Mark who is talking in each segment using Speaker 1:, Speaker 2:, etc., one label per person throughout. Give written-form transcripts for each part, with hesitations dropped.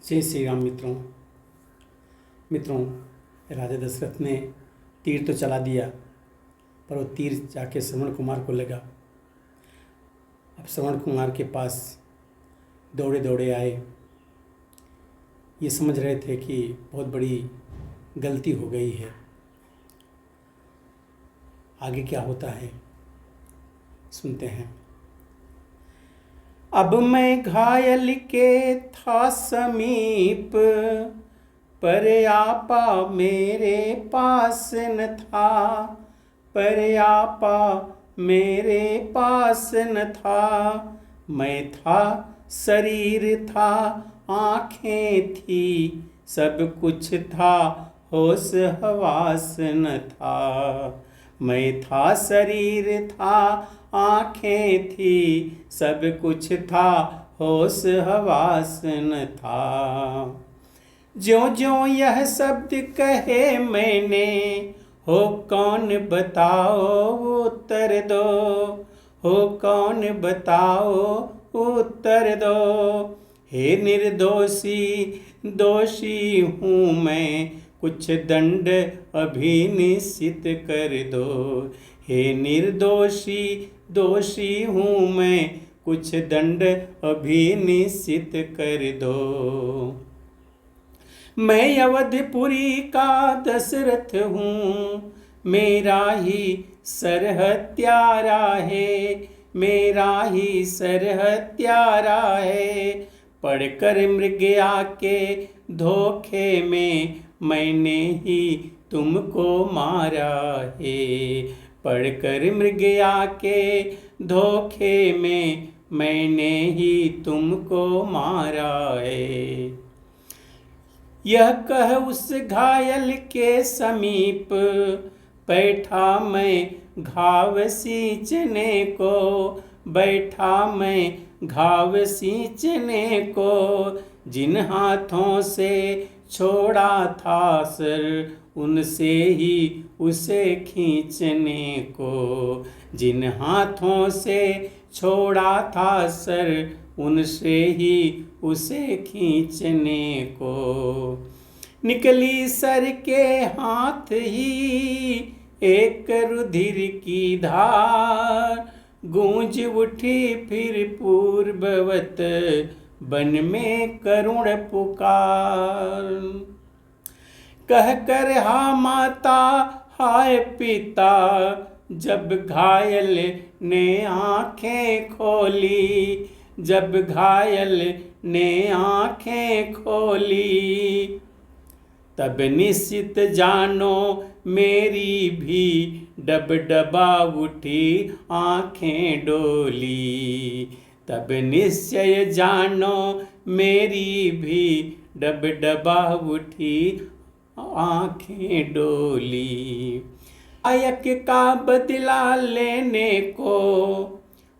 Speaker 1: जय श्री राम मित्रों राजा दशरथ ने तीर तो चला दिया, पर वो तीर जाके श्रवण कुमार को लगा। अब श्रवण कुमार के पास दौड़े दौड़े आए। ये समझ रहे थे कि बहुत बड़ी गलती हो गई है। आगे क्या होता है सुनते हैं। अब मैं घायल के था समीप, पर आपा मेरे पास न था, पर आपा मेरे पास न था। मैं था, शरीर था, आँखें थी, सब कुछ था, होश हवास न था। मैं था, शरीर था, आँखें थी, सब कुछ था, होश हवास न था। ज्यों ज्यों यह शब्द कहे मैंने, हो कौन बताओ उत्तर दो, हो कौन बताओ उत्तर दो। हे निर्दोषी दोषी हूँ मैं, कुछ दंड अभी निश्चित कर दो। हे निर्दोषी दोषी हूँ मैं, कुछ दंड अभी निश्चित कर दो। मैं अवधपुरी का दशरथ हूँ, मेरा ही सर हत्यारा है, मेरा ही सर हत्यारा है। पढ़कर मृगया के धोखे में मैंने ही तुमको मारा है, पढ़कर मृगया के धोखे में मैंने ही तुमको मारा है। यह कह उस घायल के समीप बैठा मैं घाव सींचने को, बैठा मैं घाव सींचने को। जिन हाथों से छोड़ा था सर, उनसे ही उसे खींचने को। जिन हाथों से छोड़ा था सर, उनसे ही उसे खींचने को। निकली सर के हाथ ही एक रुधिर की धार, गूंज उठी फिर पूर्ववत बन में करुण पुकार। कह कर हा माता हाय पिता, जब घायल ने आंखें खोली, जब घायल ने आंखें खोली। तब निश्चित जानो मेरी भी डब डबा उठी आंखें डोली। तब निश्चय जानो मेरी भी डब डबा उठी आंखें डोली। आयक का बदला लेने को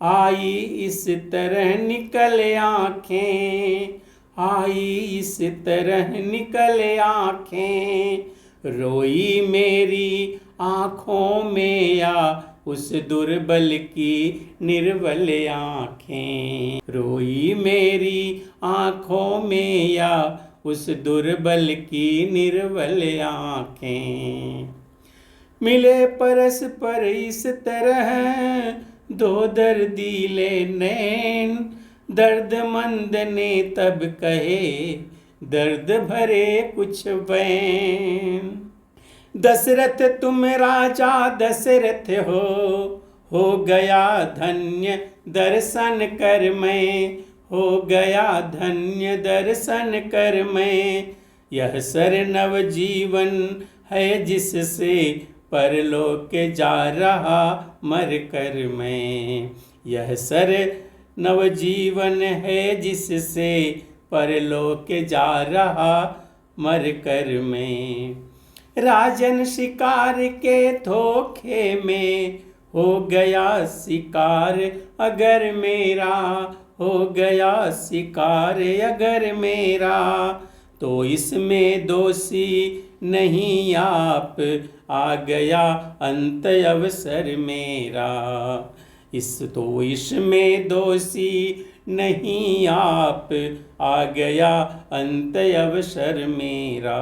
Speaker 1: आई इस तरह निकल आंखें, आई इस तरह निकल आंखें। रोई मेरी आँखों में या उस दुर्बल की निर्बल आँखें। रोई मेरी आँखों में या उस दुर्बल की निर्बल आँखें। मिले परस्पर इस तरह दो दर्दीले नैन, दर्दमंद ने तब कहे दर्द भरे कुछ बैन। दशरथ तुम राजा दशरथ हो गया धन्य दर्शन कर मैं, हो गया धन्य दर्शन कर मैं। यह सर नव जीवन है जिससे परलोक जा रहा मर कर मैं। यह सर नवजीवन है जिससे परलोक जा रहा मर कर मैं। राजन शिकार के धोखे में हो गया शिकार अगर मेरा, हो गया शिकार अगर मेरा। तो इसमें दोषी नहीं आप, आ गया अंत अवसर मेरा। इसमें दोषी नहीं आप आ गया अंत अवसर मेरा।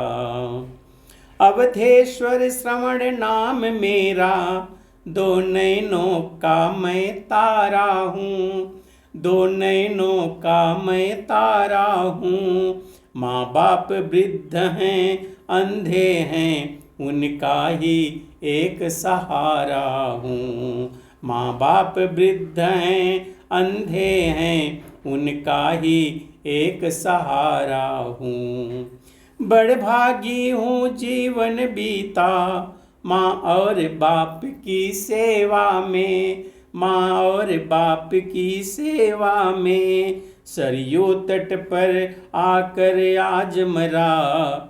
Speaker 1: अवधेश्वर श्रवण नाम मेरा, दो नैनों का मैं तारा हूँ, दो नैनों का मैं तारा हूँ। माँ बाप वृद्ध हैं अंधे हैं, उनका ही एक सहारा हूँ। माँ बाप वृद्ध हैं अंधे हैं, उनका ही एक सहारा हूँ। बड़भागी हूँ जीवन बीता, माँ और बाप की सेवा में, माँ और बाप की सेवा में। सरयू तट पर आकर आज मरा,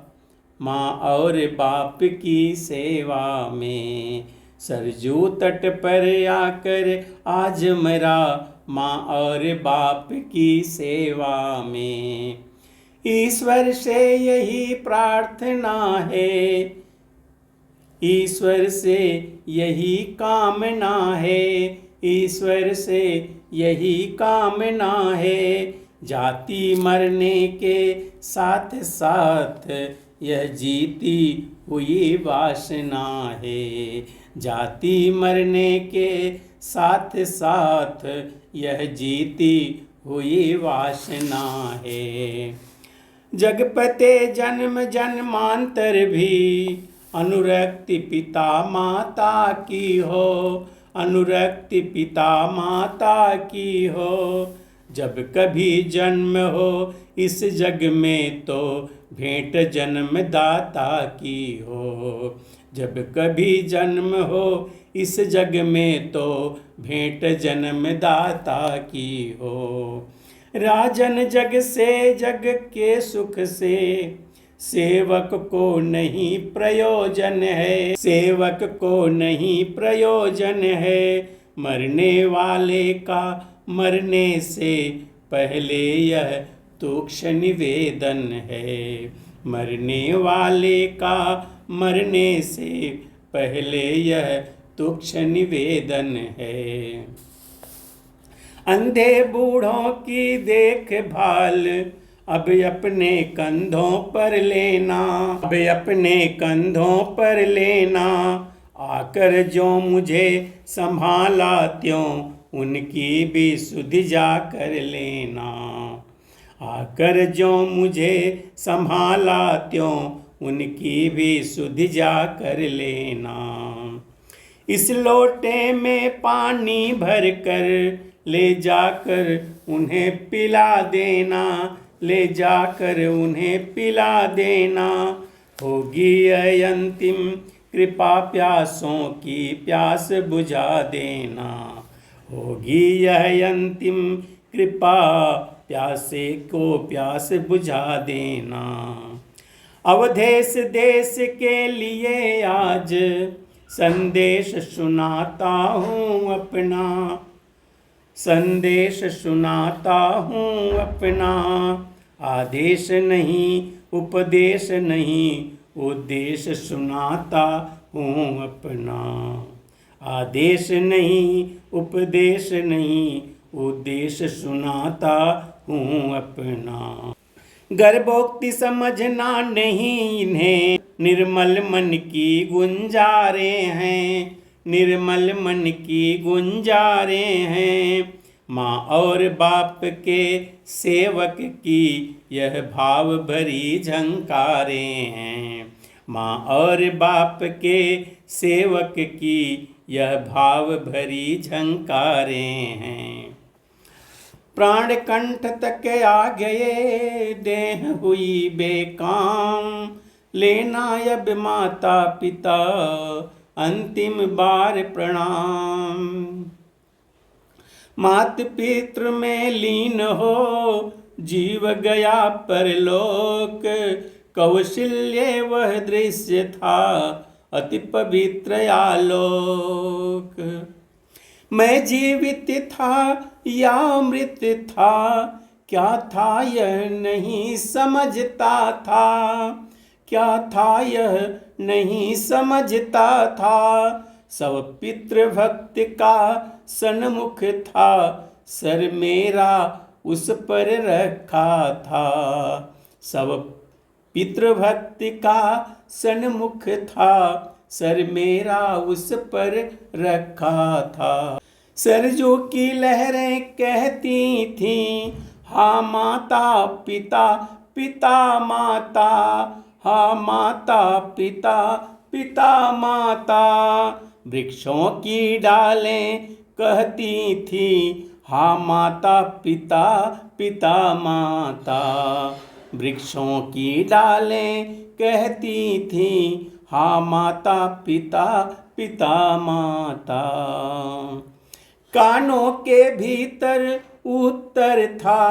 Speaker 1: माँ और बाप की सेवा में। सरयू तट पर आकर आज मरा, माँ और बाप की सेवा में। ईश्वर से यही प्रार्थना है, ईश्वर से यही कामना है, ईश्वर से यही कामना है। जाति मरने के साथ साथ यह जीती हुई वासना है। जाति मरने के साथ साथ यह जीती हुई वासना है। जगपते जन्म जन्मांतर भी, अनुरक्ति पिता माता की हो, अनुरक्ति पिता माता की हो। जब कभी जन्म हो इस जग में तो भेंट जन्मदाता की हो। जब कभी जन्म हो इस जग में तो भेंट जन्मदाता की हो। राजन जग से जग के सुख से, सेवक को नहीं प्रयोजन है, सेवक को नहीं प्रयोजन है। मरने वाले का मरने से पहले यह तुक्ष निवेदन है। मरने वाले का मरने से पहले यह तुक्ष निवेदन है। अंधे बूढ़ों की देखभाल अब अपने कंधों पर लेना, अब अपने कंधों पर लेना। आकर जो मुझे संभाला त्यों उनकी भी सुध जा कर लेना। आकर जो मुझे संभाला त्यों उनकी भी सुध जा कर लेना। इस लोटे में पानी भर कर ले जाकर उन्हें पिला देना, ले जाकर उन्हें पिला देना। होगी यह अंतिम कृपा प्यासों की प्यास बुझा देना। होगी यह अंतिम कृपा प्यासे को प्यास बुझा देना। अवधेश देश के लिए आज संदेश सुनाता हूँ अपना, संदेश सुनाता हूँ अपना। आदेश नहीं उपदेश नहीं, उद्देश्य सुनाता हूँ अपना। आदेश नहीं उपदेश नहीं, उद्देश्य सुनाता हूँ अपना। गर्भोक्ति समझना नहीं इन्हें, निर्मल मन की गुंजारे हैं, निर्मल मन की गुंजारे हैं। माँ और बाप के सेवक की यह भाव भरी झंकारे हैं। माँ और बाप के सेवक की यह भाव भरी झंकारे हैं। प्राण कंठ तक आ गए देह हुई बेकाम, लेना अब माता पिता अंतिम बार प्रणाम। मात पितृ में लीन हो जीव गया परलोक, कौशल्य वह दृश्य था अति पवित्र आलोक। मैं जीवित था या मृत था, क्या था यह नहीं समझता था, क्या था यह नहीं समझता था। सब पितृभक्त का सन्मुख था, सर मेरा उस पर रखा था। सब पितृभक्ति का सन्मुख था, सर मेरा उस पर रखा था। सरजू की लहरें कहती थीं, हाँ माता पिता पिता माता, हाँ माता पिता पिता माता। वृक्षों की डालें कहती थी, हाँ माता पिता पिता माता। वृक्षों की डालें कहती थी, हाँ माता पिता पिता माता। कानों के भीतर उत्तर था,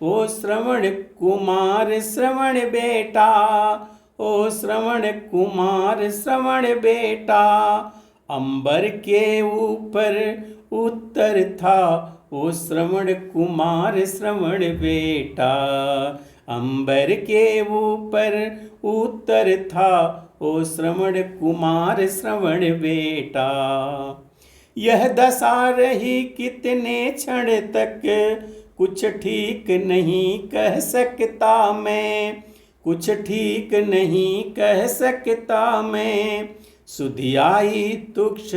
Speaker 1: ओ श्रवण कुमार श्रवण बेटा, ओ श्रवण कुमार श्रवण बेटा। अंबर के ऊपर उत्तर था, ओ श्रवण कुमार श्रवण बेटा। अंबर के ऊपर उत्तर था, ओ श्रवण कुमार श्रवण बेटा। यह दशा रही कितने क्षण तक, कुछ ठीक नहीं कह सकता मैं, कुछ ठीक नहीं कह सकता मैं। सुधि आई तुक्ष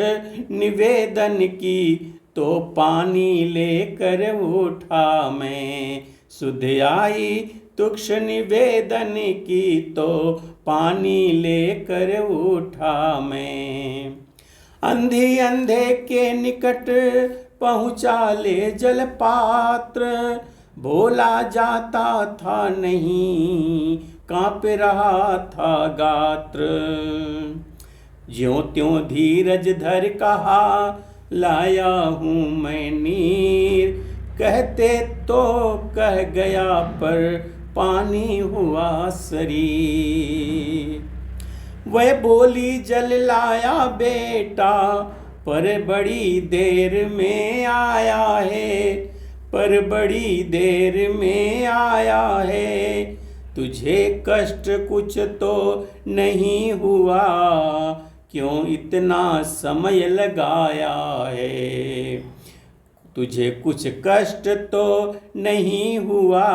Speaker 1: निवेदन की, तो पानी लेकर उठा मैं। सुधि आई तुक्ष निवेदन की, तो पानी लेकर उठा मैं। अंधी अंधे के निकट पहुँचा ले जल पात्र, बोला जाता था नहीं, काँप रहा था गात्र। ज्यों त्यों धीरज धर कहा, लाया हूँ मैं नीर, कहते तो कह गया पर पानी हुआ शरीर। वह बोली जल लाया बेटा, पर बड़ी देर में आया है, पर बड़ी देर में आया है। तुझे कष्ट कुछ तो नहीं हुआ, क्यों इतना समय लगाया है। तुझे कुछ कष्ट तो नहीं हुआ,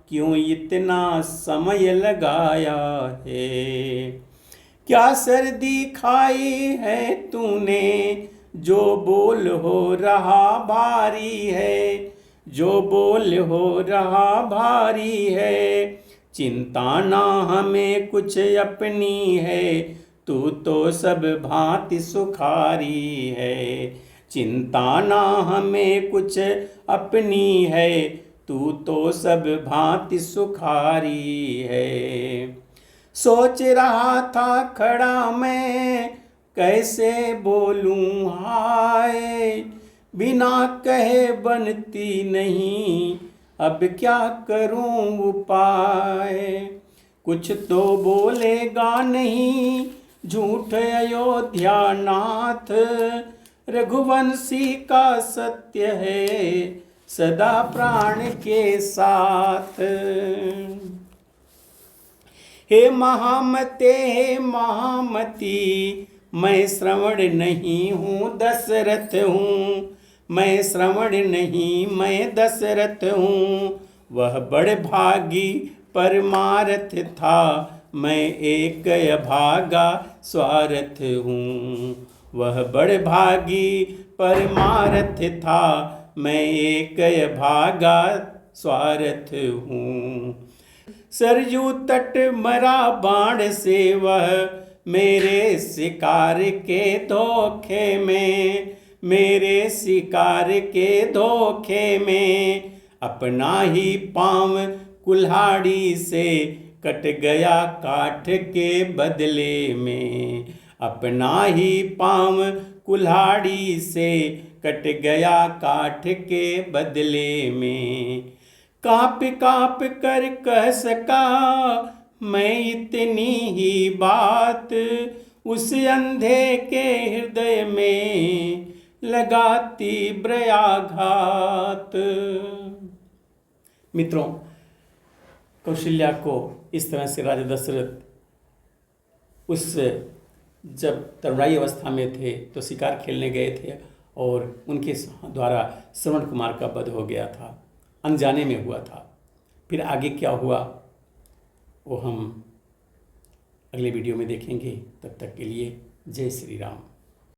Speaker 1: क्यों इतना समय लगाया है। क्या सर्दी खाई है तूने, जो बोल हो रहा भारी है, जो बोल हो रहा भारी है। चिंता ना हमें कुछ अपनी है, तू तो सब भांति सुखारी है। चिंता ना हमें कुछ अपनी है, तू तो सब भांति सुखारी है। सोच रहा था खड़ा मैं, कैसे बोलूं हाय, बिना कहे बनती नहीं, अब क्या करूं उपाय। कुछ तो बोलेगा नहीं झूठ अयोध्या नाथ, रघुवंशी का सत्य है सदा प्राण के साथ। हे महामते हे महामती, मैं श्रवण नहीं हूँ दशरथ हूँ, मैं श्रवण नहीं मैं दशरथ हूँ। वह बड़ भागी परमारथ था, मैं एक अभागा स्वार्थ हूँ। वह बड़ भागी परमारथ था, मैं एक अभागा स्वार्थ हूँ। सरजू तट मरा बाण से वह, मेरे शिकार के धोखे में, मेरे शिकार के धोखे में। अपना ही पाँव कुल्हाड़ी से कट गया काठ के बदले में, अपना ही पाँव कुल्हाड़ी से कट गया काठ के बदले में। काँप काँप कर कह सका मैं इतनी ही बात, उस अंधे के हृदय में लगा तीव्र आघात। मित्रों, कौशल्या को इस तरह से राजा दशरथ उस जब तरुणाई अवस्था में थे तो शिकार खेलने गए थे और उनके द्वारा श्रवण कुमार का वध हो गया था। अनजाने में हुआ था। फिर आगे क्या हुआ वो हम अगले वीडियो में देखेंगे। तब तक के लिए जय श्री राम।